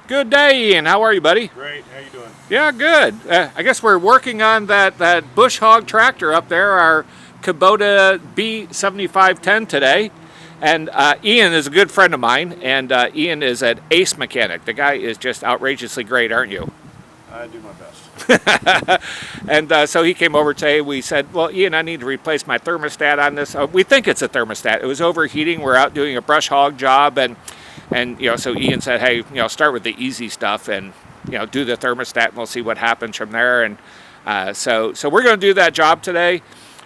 Good day, Ian. How are you, buddy? Great. How you doing? Yeah, good. I guess we're working on that bush hog tractor up there, our Kubota B7500 today. And Ian is a good friend of mine, and Ian is an ace mechanic. The guy is just outrageously great, aren't you? I do my best. And so he came over today. We said, well, Ian, I need to replace my thermostat on this. We think it's a thermostat. It was overheating. We're out doing a brush hog job, and so Ian said, hey, start with the easy stuff and do the thermostat, and we'll see what happens from there. And so we're going to do that job today.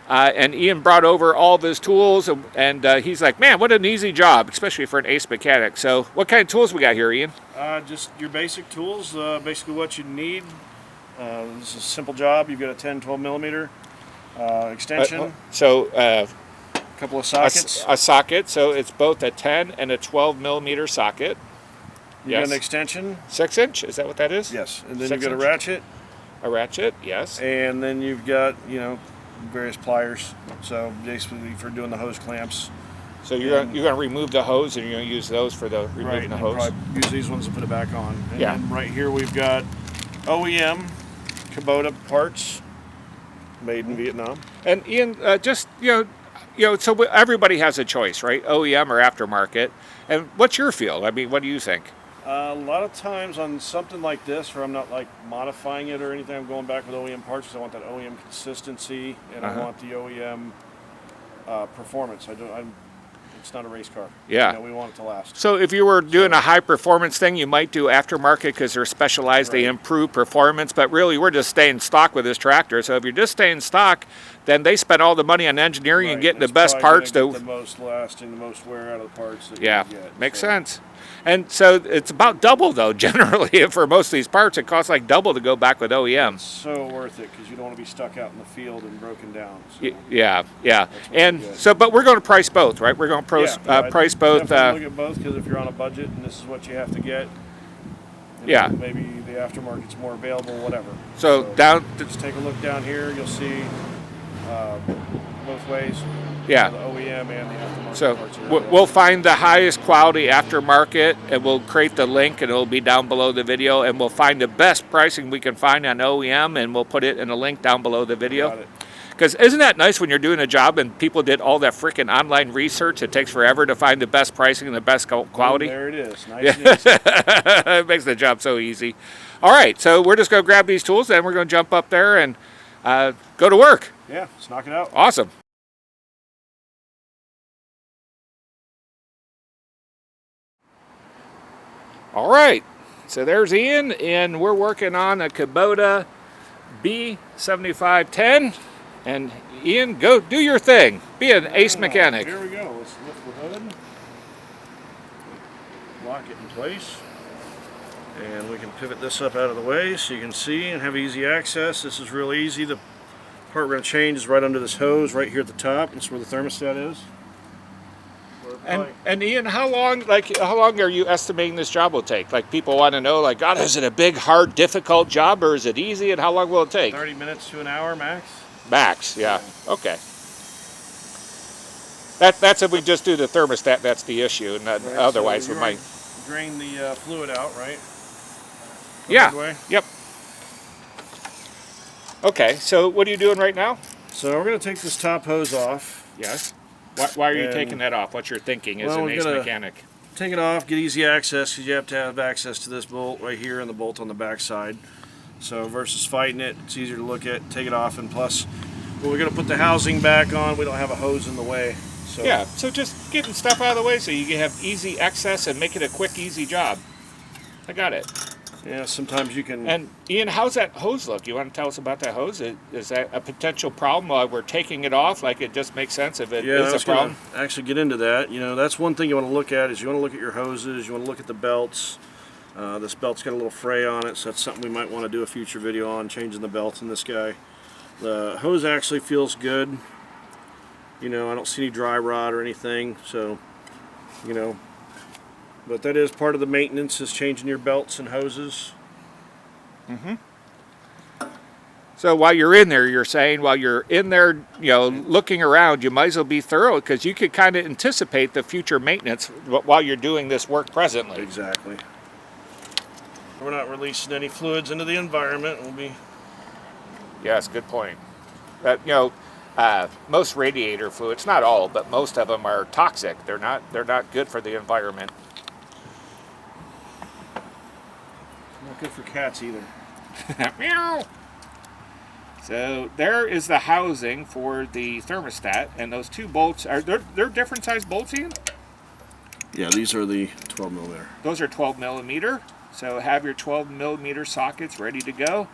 And Ian brought over all of his tools, and he's like, man, what an easy job, especially for an ace mechanic. So what kind of tools we got here, Ian? Just your basic tools, basically what you need. This is a simple job. You've got a 10, 12 millimeter extension. A couple of sockets. A socket, so it's both a 10 and a 12 millimeter socket. You got an extension. 6 inch, is that what that is? Yes, and then you've got a ratchet. A ratchet, yes. And then you've got, various pliers. So basically for doing the hose clamps. So you're going to remove the hose, and you're going to use those for the removing the hose? Right, use these ones to put it back on. And yeah. then right here we've got OEM Kubota parts, made in Vietnam. And Ian, so everybody has a choice, right? OEM or aftermarket. And what's your feel? I mean, what do you think? A lot of times on something like this, where I'm not like modifying it or anything, I'm going back with OEM parts because I want that OEM consistency and I want the OEM performance. It's not a race car. Yeah. We want it to last. So if you were doing a high performance thing, you might do aftermarket because they're specialized, They improve performance, but really we're just staying stock with this tractor. So if you're just staying stock, then they spend all the money on engineering and getting the best parts to get the most lasting, the most wear out of the parts that you get. Makes sense. And so it's about double, though, generally. For most of these parts, it costs like double to go back with OEM. It's so worth it because you don't want to be stuck out in the field and broken down. So yeah. And so, but we're going to price both, right? We're going to price both. Look at both because if you're on a budget and this is what you have to get, maybe the aftermarket's more available, whatever. So just take a look down here. You'll see both ways. Yeah. The OEM and the aftermarket. So we'll find the highest quality aftermarket, and we'll create the link, and it'll be down below the video, and we'll find the best pricing we can find on OEM, and we'll put it in a link down below the video. Because isn't that nice when you're doing a job and people did all that freaking online research? It takes forever to find the best pricing and the best quality. There it is. Nice and easy. It makes the job so easy. All right, so we're just going to grab these tools, and we're going to jump up there and go to work. Yeah, let's knock it out. Awesome. All right, so there's Ian, and we're working on a Kubota B7500. And Ian, go do your thing. Be an ace mechanic. Here we go. Let's lift the hood, lock it in place, and we can pivot this up out of the way so you can see and have easy access. This is real easy. The part we're going to change is right under this hose right here at the top. That's where the thermostat is. And Ian, how long are you estimating this job will take? Like, people want to know, like, God, is it a big, hard, difficult job, or is it easy, and how long will it take? 30 minutes to an hour max. Max, yeah. Okay. That's if we just do the thermostat. That's the issue, and otherwise so we might drain the fluid out, right? Yeah. Yep. Okay. So what are you doing right now? So we're going to take this top hose off. Yes. Why are you taking that off? What's your thinking as an ace mechanic? Take it off, get easy access, because you have to have access to this bolt right here and the bolt on the back side. So versus fighting it, it's easier to look at, take it off, and plus, when we're going to put the housing back on, we don't have a hose in the way. So yeah, so just getting stuff out of the way so you can have easy access and make it a quick, easy job. I got it. Yeah, sometimes you can... And Ian, how's that hose look? You want to tell us about that hose? Is that a potential problem while we're taking it off? Like, it just makes sense if it is a problem? Yeah, actually get into that. That's one thing you want to look at is you want to look at your hoses, you want to look at the belts. This belt's got a little fray on it, so that's something we might want to do a future video on, changing the belts in this guy. The hose actually feels good. I don't see any dry rot or anything, so, but that is part of the maintenance, is changing your belts and hoses. Mm-hmm. So while you're in there, looking around, you might as well be thorough, because you could kind of anticipate the future maintenance while you're doing this work presently. Exactly. We're not releasing any fluids into the environment. We'll be. Yes, good point. Most radiator fluids, not all, but most of them are toxic. They're not good for the environment. Not good for cats either. Meow. So there is the housing for the thermostat, and those two bolts are they're different size bolts, Ian? Yeah, these are the 12 millimeter. Those are 12 millimeter. So have your 12 millimeter sockets ready to go,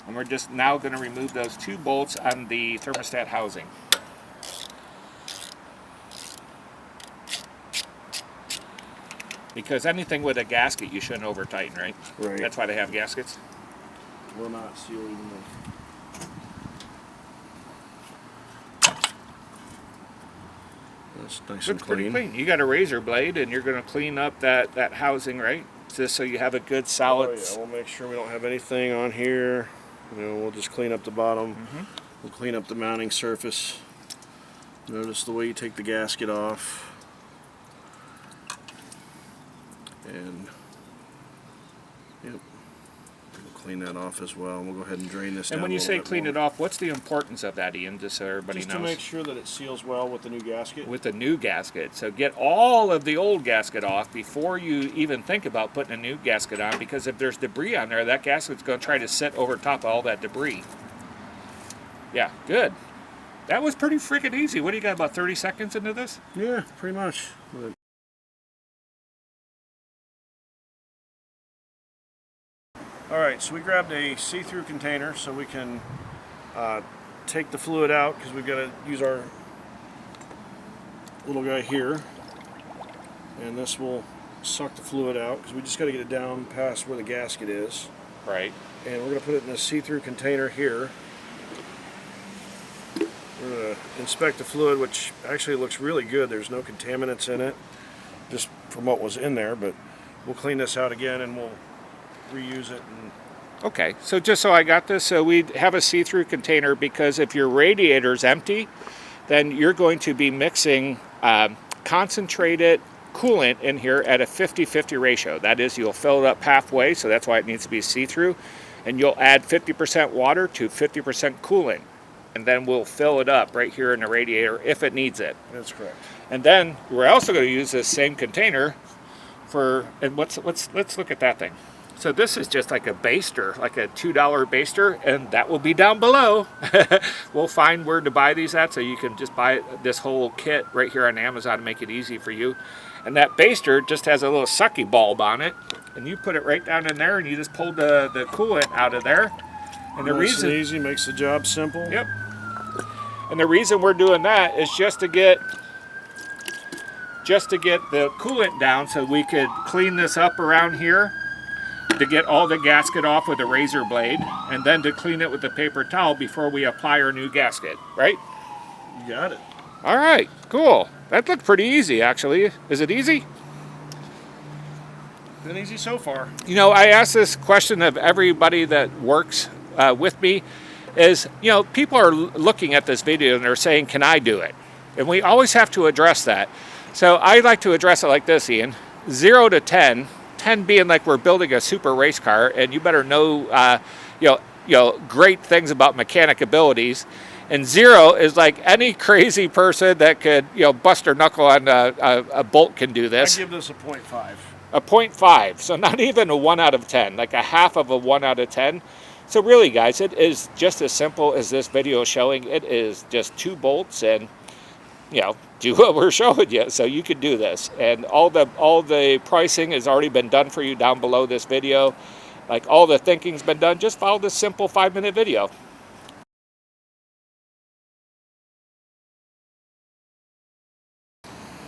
and we're just now going to remove those two bolts on the thermostat housing. Because anything with a gasket you shouldn't over tighten, right? Right. That's why they have gaskets. Will not seal even though. That's nice Looks and pretty clean. clean. You got a razor blade, and you're going to clean up that housing, right? Just so you have a good solid. Oh yeah, we'll make sure we don't have anything on here. We'll just clean up the bottom. We'll clean up the mounting surface. Notice the way you take the gasket off. And yep, we'll clean that off as well. We'll go ahead and drain this down. And when you say clean it off, what's the importance of that, Ian? Just so everybody knows. Just to make sure that it seals well with the new gasket. With the new gasket. So get all of the old gasket off before you even think about putting a new gasket on, because if there's debris on there, that gasket's going to try to sit over top of all that debris. Yeah, good. That was pretty freaking easy. What do you got, about 30 seconds into this? Yeah, pretty much. Alright, so we grabbed a see-through container so we can take the fluid out, because we've got to use our little guy here, and this will suck the fluid out, because we just got to get it down past where the gasket is. Right. And we're going to put it in a see-through container here. We're going to inspect the fluid, which actually looks really good. There's no contaminants in it, just from what was in there, but we'll clean this out again and we'll reuse it. Okay, so just so I got this, so we have a see-through container because if your radiator's empty, then you're going to be mixing concentrated coolant in here at a 50-50 ratio. That is, you'll fill it up halfway, so that's why it needs to be see-through, and you'll add 50% water to 50% coolant, and then we'll fill it up right here in the radiator if it needs it. That's correct. And then we're also going to use this same container for, and let's look at that thing. So this is just like a baster, like a $2 baster, and that will be down below. We'll find where to buy these at, so you can just buy this whole kit right here on Amazon to make it easy for you. And that baster just has a little sucky bulb on it, and you put it right down in there, and you just pull the coolant out of there. And the Nice reason, and easy, makes the job simple. Yep. And the reason we're doing that is just to get the coolant down, so we could clean this up around here, to get all the gasket off with a razor blade, and then to clean it with a paper towel before we apply our new gasket, right? You got it. All right, cool. That looked pretty easy, actually. Is it easy? Been easy so far. You know, I ask this question of everybody that works with me, is, you know, people are looking at this video and they're saying, can I do it? And we always have to address that. So I like to address it like this, Ian. 0 to 10. 10 being like we're building a super race car, and you better know, great things about mechanic abilities. And 0 is like any crazy person that could, bust their knuckle on a bolt can do this. I give this a 0.5. A 0.5, so not even a 1 out of 10, like a half of a 1 out of 10. So really, guys, it is just as simple as this video is showing. It is just 2 bolts and, do what we're showing you, so you can do this. And all the pricing has already been done for you down below this video. Like, all the thinking's been done. Just follow this simple 5-minute video.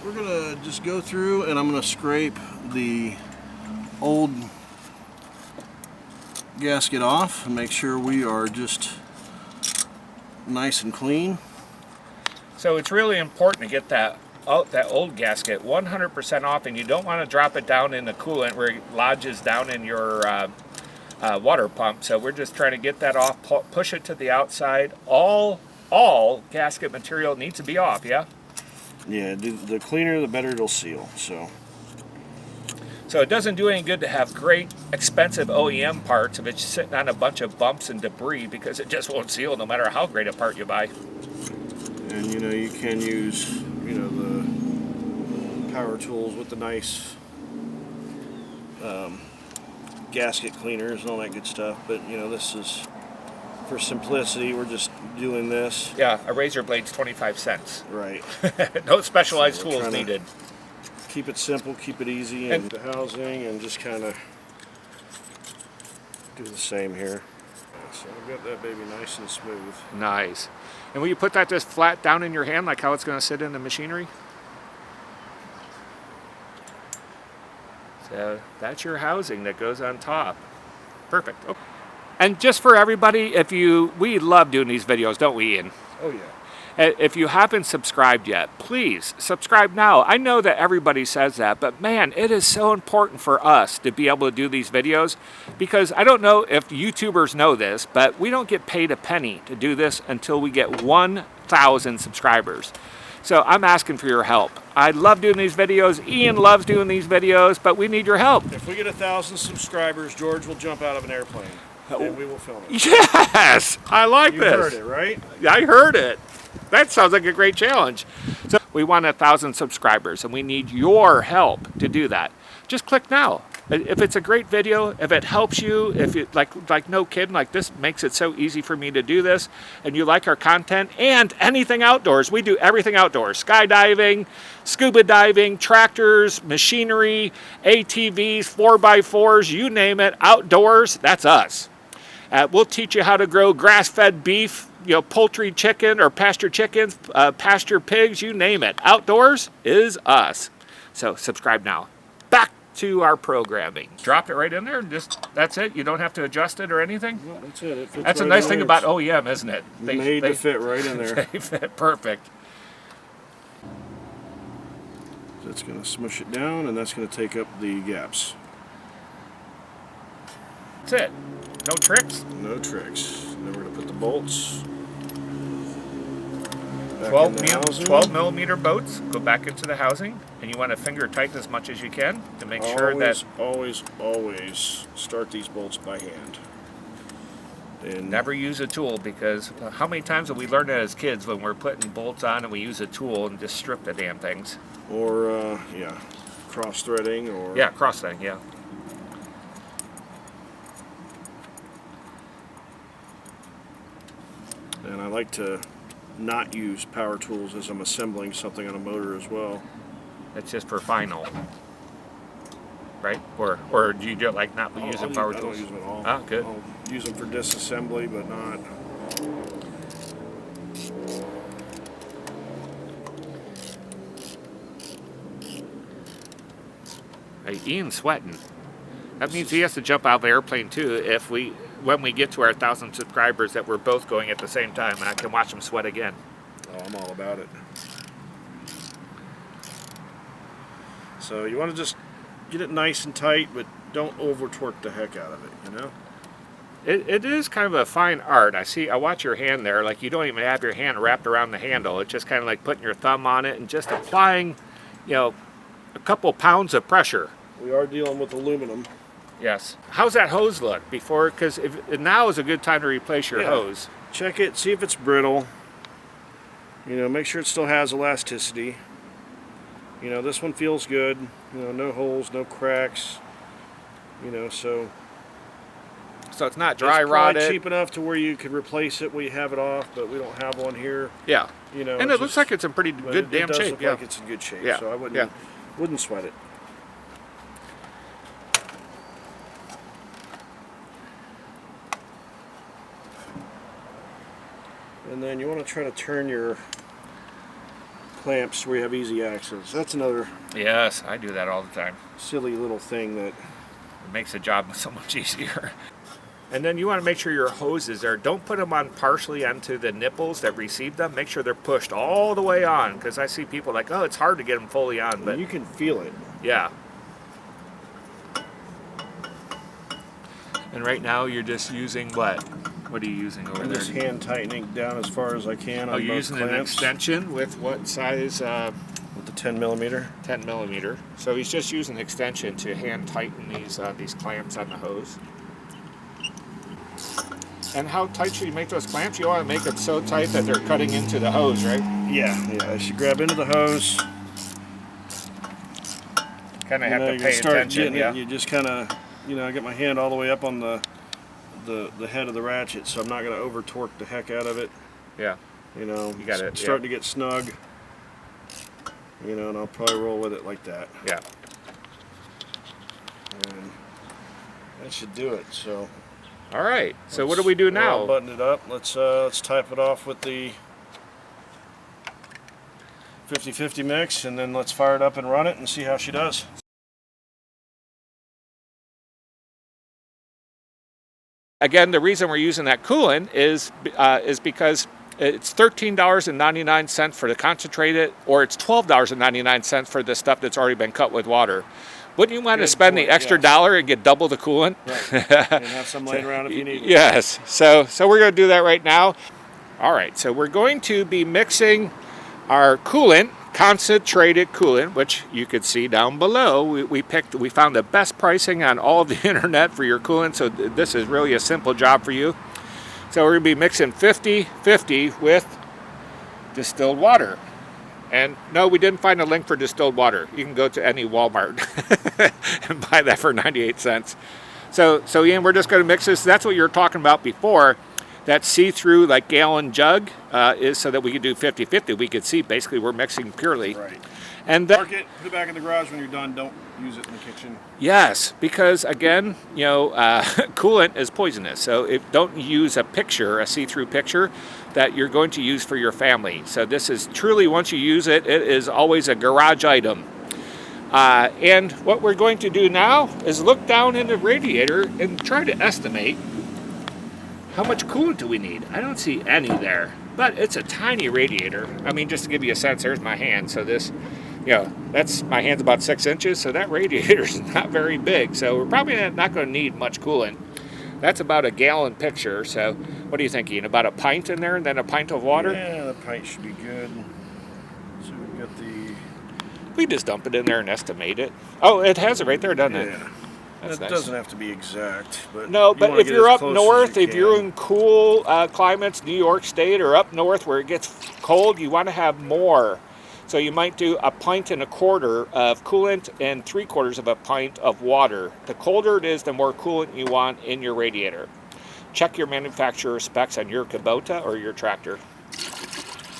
We're gonna just go through, and I'm gonna scrape the old gasket off and make sure we are just nice and clean. So it's really important to get that old gasket 100% off, and you don't want to drop it down in the coolant where it lodges down in your water pump. So we're just trying to get that off, push it to the outside. All gasket material needs to be off, yeah? Yeah, the cleaner the better it'll seal. So So it doesn't do any good to have great, expensive OEM parts if it's sitting on a bunch of bumps and debris, because it just won't seal no matter how great a part you buy. And you know, you can use, you know, the power tools with the nice gasket cleaners and all that good stuff. But you know, this is for simplicity. We're just doing this. Yeah, a razor blade's 25 cents. Right. No specialized So tools needed. Keep it simple, keep it easy, and the housing, and just kind of do the same here. So I've got that baby nice and smooth. Nice. And will you put that just flat down in your hand, like how it's going to sit in the machinery? So that's your housing that goes on top. Perfect. Oh. And just for everybody, we love doing these videos, don't we, Ian? Oh yeah. If you haven't subscribed yet, please subscribe now. I know that everybody says that, but man, it is so important for us to be able to do these videos, because I don't know if YouTubers know this, but we don't get paid a penny to do this until we get 1,000 subscribers. So I'm asking for your help. I love doing these videos. Ian loves doing these videos, but we need your help. If we get 1,000 subscribers, George will jump out of an airplane and we will film it. Yes, I like You this. heard it, right? I heard it. That sounds like a great challenge. So we want 1,000 subscribers, and we need your help to do that. Just click now. If it's a great video, if it helps you, if you like no kidding, like this makes it so easy for me to do this, and you like our content and anything outdoors. We do everything outdoors: skydiving, scuba diving, tractors, machinery, ATVs, 4x4s, you name it, outdoors, that's us. We'll teach you how to grow grass-fed beef, you know, poultry, chicken, or pasture chickens, pasture pigs, you name it. Outdoors is us. So subscribe now. Back to our programming. Drop it right in there, and that's it. You don't have to adjust it or anything. No, that's it. It fits That's a right nice in thing there. about OEM, isn't it? Made to fit right in there. They fit perfect. That's going to smush it down, and that's going to take up the gaps. That's it. No tricks. No tricks. Then we're going to put the bolts back 12 in the housing. 12 millimeter bolts go back into the housing, and you want to finger tighten as much as you can to make sure that always start these bolts by hand. And never use a tool, because how many times have we learned that as kids when we're putting bolts on and we use a tool and just strip the damn things? Or yeah, cross threading, or Yeah, cross thing, yeah. And I like to not use power tools as I'm assembling something on a motor as well. That's just for final, right? Or do you just like not using power I tools? don't use them at all. Ah, good. I'll use them for disassembly, but not. Hey, Ian's sweating. That means he has to jump out of the airplane too when we get to our 1,000 subscribers, that we're both going at the same time, and I can watch him sweat again. Oh, I'm all about it. So you want to just get it nice and tight, but don't over torque the heck out of it, you know? It is kind of a fine art. I watch your hand there, like you don't even have your hand wrapped around the handle. It's just kind of like putting your thumb on it and just applying, you know, a couple pounds of pressure. We are dealing with aluminum. Yes. How's that hose look before? Because now is a good time to replace your hose. Check it, see if it's brittle. You know, make sure it still has elasticity. You know, this one feels good. You know, no holes, no cracks. You know, so it's not dry it's rotted. probably cheap enough to where you could replace it when you have it off, but we don't have one here. Yeah. You know, and it looks like it's in pretty good damn it does shape. look Yeah. like it's in good shape. Yeah. So I wouldn't sweat it. And then you want to try to turn your clamps where you have easy access. That's another Yes, I do that all the time. silly little thing that It makes the job so much easier. And then you want to make sure your hoses don't put them on partially onto the nipples that receive them. Make sure they're pushed all the way on, because I see people like, oh, it's hard to get them fully on, but you can feel it. yeah. And right now you're just using what? What are you using over I'm there? just hand tightening down as far as I can. Oh, on you're both using an clamps extension with what size? with the 10 millimeter. 10 millimeter. So he's just using an extension to hand tighten these clamps on the hose. And how tight should you make those clamps? You want to make them so tight that they're cutting into the hose, right? Yeah. I should grab into the hose. Kind of have to pay attention. Yeah. You just kind of, I get my hand all the way up on the head of the ratchet, so I'm not going to over torque the heck out of it. Yeah. You got it. Starting to get snug. And I'll probably roll with it like that. Yeah. And that should do it. So. All right. So what do we do now? I'll button it up. Let's type it off with the 50-50 mix, and then let's fire it up and run it and see how she does. Again, the reason we're using that coolant is because it's $13.99 for the concentrated, or it's $12.99 for the stuff that's already been cut with water. Wouldn't you want to spend the extra dollar and get double the coolant? Right. And have some laying around if you need it. Yes. So we're going to do that right now. All right. So we're going to be mixing our coolant, concentrated coolant, which you could see down below. We found the best pricing on all of the internet for your coolant. So this is really a simple job for you. So we're going to be mixing 50-50 with distilled water. And no, we didn't find a link for distilled water. You can go to any Walmart and buy that for 98 cents. So Ian, we're just going to mix this. That's what you were talking about before. That see-through like gallon jug is so that we could do 50-50. We could see basically we're mixing purely. Right. And Park it, put it back in the garage when you're done. Don't use it in the kitchen. Yes, because again, coolant is poisonous. So don't use a see-through picture that you're going to use for your family. So this is truly, once you use it, it is always a garage item. And what we're going to do now is look down in the radiator and try to estimate how much coolant do we need. I don't see any there, but it's a tiny radiator. I mean, just to give you a sense, there's my hand. So this, that's my hand's about 6 inches. So that radiator is not very big. So we're probably not going to need much coolant. That's about a gallon picture. So what are you thinking? About a pint in there and then a pint of water? Yeah, the pint should be good. So we've got we just dump it in there and estimate it. Oh, it has it right there, doesn't it? Yeah. That's it nice. Doesn't have to be exact. But no, but if you're up north, if you're in in cool climates, New York State or up north where it gets cold, you want to have more. So you might do a pint and a quarter of coolant and 3/4 of a pint of water. The colder it is, the more coolant you want in your radiator. Check your manufacturer specs on your Kubota or your tractor.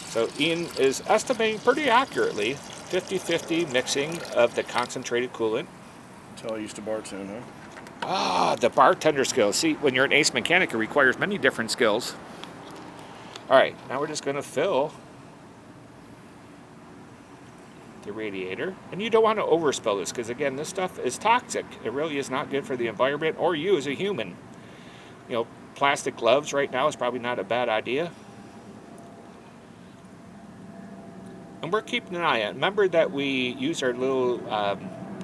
So Ian is estimating pretty accurately 50-50 mixing of the concentrated coolant. That's how I used to bartend, huh? Ah, the bartender skills. See, when you're an ace mechanic, it requires many different skills. All right, now we're just going to fill the radiator. And you don't want to overspill this because, again, this stuff is toxic. It really is not good for the environment or you as a human. Plastic gloves right now is probably not a bad idea. And we're keeping an eye on it. Remember that we use our little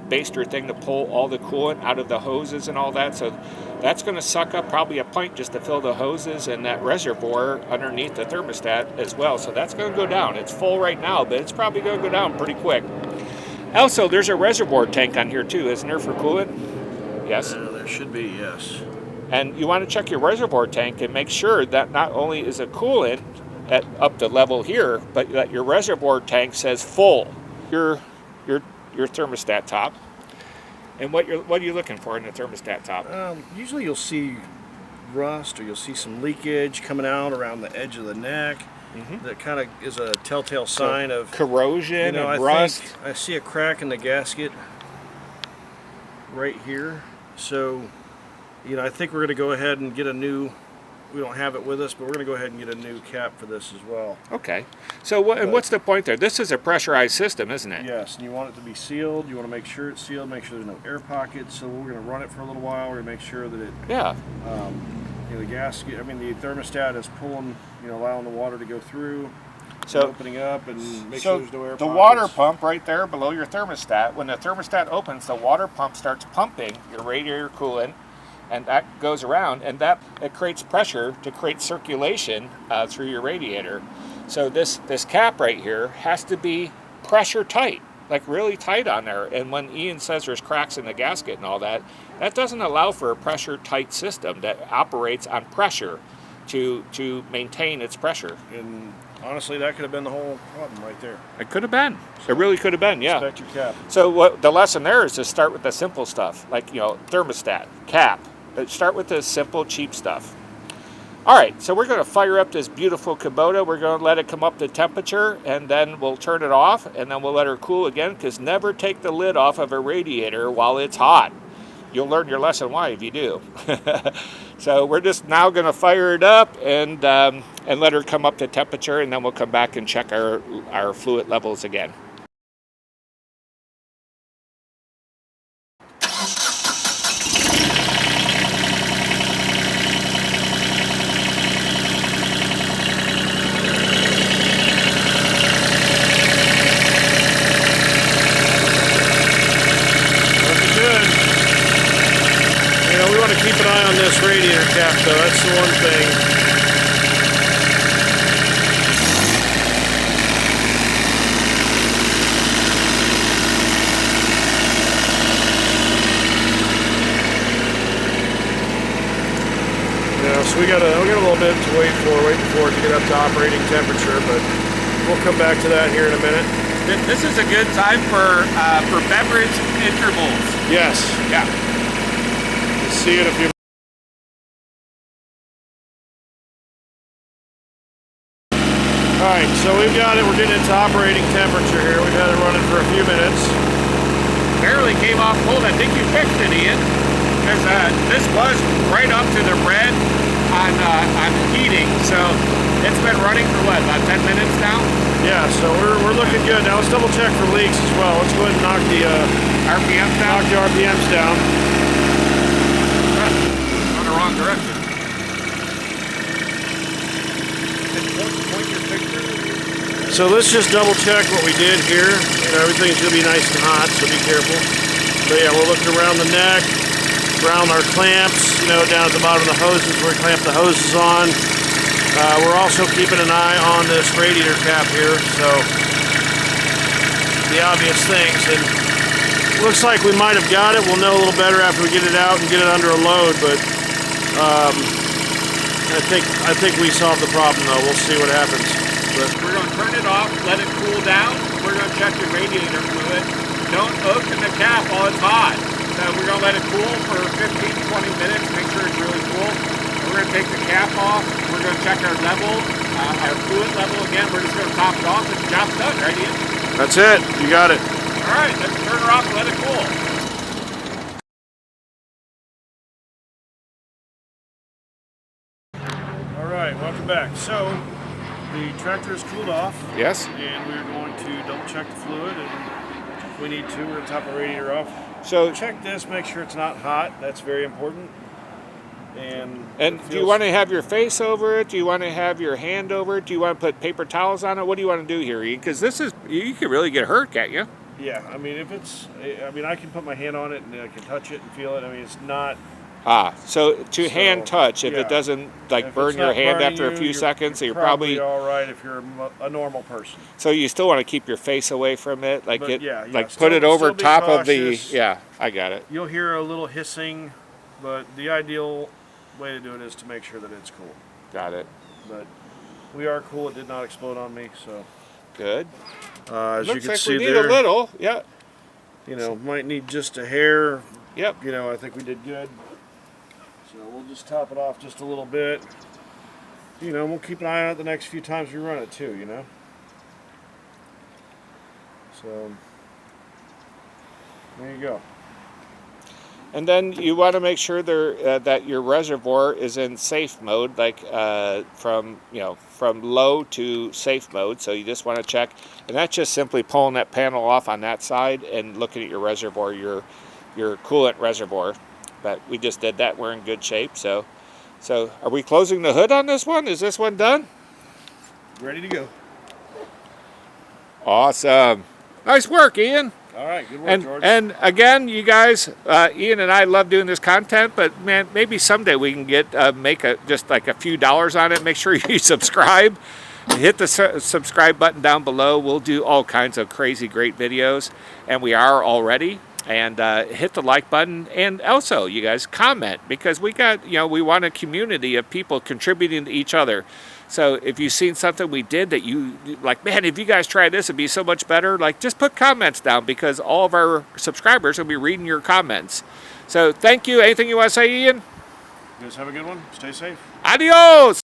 baster thing to pull all the coolant out of the hoses and all that. So that's going to suck up probably a pint just to fill the hoses and that reservoir underneath the thermostat as well. So that's going to go down. It's full right now, but it's probably going to go down pretty quick. Also, there's a reservoir tank on here too, isn't there, for coolant? Yes? There should be, yes. And you want to check your reservoir tank and make sure that not only is a coolant at up to level here, but that your reservoir tank says full. Your thermostat top. And what are you looking for in the thermostat top? Usually you'll see rust or you'll see some leakage coming out around the edge of the neck. Mm-hmm. That kind of is a telltale sign of corrosion and rust. I see a crack in the gasket right here. So, I think we're going to go ahead and get a new. We don't have it with us, but we're going to go ahead and get a new cap for this as well. Okay. So what's the point there? This is a pressurized system, isn't it? Yes, and you want it to be sealed. You want to make sure it's sealed, make sure there's no air pockets. So we're going to run it for a little while. We're going to make sure that it, the gasket, the thermostat is pulling, allowing the water to go through. So opening up and make sure there's no air pockets. The water pump right there below your thermostat, when the thermostat opens, the water pump starts pumping your radiator coolant. And that goes around, and it creates pressure to create circulation through your radiator. So this cap right here has to be pressure tight, like really tight on there. And when Ian says there's cracks in the gasket and all that, that doesn't allow for a pressure tight system that operates on pressure to maintain its pressure. And honestly, that could have been the whole problem right there. It could have been. It really could have been, yeah. Inspect your cap. So what the lesson there is to start with the simple stuff, like, thermostat, cap. But start with the simple, cheap stuff. All right, so we're going to fire up this beautiful Kubota. We're going to let it come up to temperature, and then we'll turn it off, and then we'll let her cool again, because never take the lid off of a radiator while it's hot. You'll learn your lesson why if you do. So we're just now going to fire it up and let her come up to temperature, and then we'll come back and check our fluid levels again. Keep an eye on this radiator cap, though. That's the one thing. So we got a little bit to wait for it to get up to operating temperature, but we'll come back to that here in a minute. This is a good time for beverage intervals. Yes. Yeah. See it if you. Alright, so we've got it, we're getting into operating temperature here. We've had it running for a few minutes. Barely came off cold. I think you fixed it, Ian. Because this was right up to the red on heating, so it's been running for what, about 10 minutes now? Yeah, so we're looking good. Now let's double check for leaks as well. Let's go ahead and knock the RPMs down. Knock the RPMs down. On the wrong direction. So let's just double check what we did here. Everything's gonna be nice and hot, so be careful. But yeah, we're looking around the neck, around our clamps, down at the bottom of the hoses where we clamp the hoses on. We're also keeping an eye on this radiator cap here, so the obvious things. And it looks like we might have got it. We'll know a little better after we get it out and get it under a load, but I think we solved the problem though. We'll see what happens. But we're going to turn it off, let it cool down. We're going to check the radiator fluid. Don't open the cap while it's hot. So we're going to let it cool for 15-20 minutes, make sure it's really cool. We're going to take the cap off. We're going to check our level, our fluid level again. We're just going to top it off and the job's done, right, Ian? That's it. You got it. All right, let's turn her off and let it cool. All right, welcome back. So the tractor is cooled off. Yes. And we're going to double check the fluid, and if we need to, we're going to top the radiator off. So check this, make sure it's not hot. That's very important. And do you want to have your face over it? Do you want to have your hand over it? Do you want to put paper towels on it? What do you want to do here, Ian? Because you could really get hurt, can't you? Yeah, I mean, I can put my hand on it and I can touch it and feel it. I mean, it's not. So hand touch, if it doesn't burn your hand after a few seconds, so you're probably all right if you're a normal person. So you still want to keep your face away from it, put it over top of the. Yeah, I got it. You'll hear a little hissing, but the ideal way to do it is to make sure that it's cool. Got it. But we are cool. It did not explode on me, so good. As Looks you can like see we need there, a little. Yeah. Might need just a hair. Yep. I think we did good. So we'll just top it off just a little bit. We'll keep an eye on it the next few times we run it too, So there you go. And then you want to make sure that your reservoir is in safe mode, from low to safe mode. So you just want to check, and that's just simply pulling that panel off on that side and looking at your reservoir, your coolant reservoir. But we just did that. We're in good shape. So are we closing the hood on this one? Is this one done? Ready to go. Awesome. Nice work, Ian. All right, good work, George. And again, you guys, Ian and I love doing this content, but man, maybe someday we can get make just like a few dollars on it. Make sure you subscribe. Hit the subscribe button down below. We'll do all kinds of crazy great videos, and we are already. And hit the like button, and also you guys comment, because we got, we want a community of people contributing to each other. So if you've seen something we did that you like, man, if you guys try this, it'd be so much better, like, just put comments down, because all of our subscribers will be reading your comments. So thank you. Anything you want to say, Ian? You guys have a good one. Stay safe. Adios.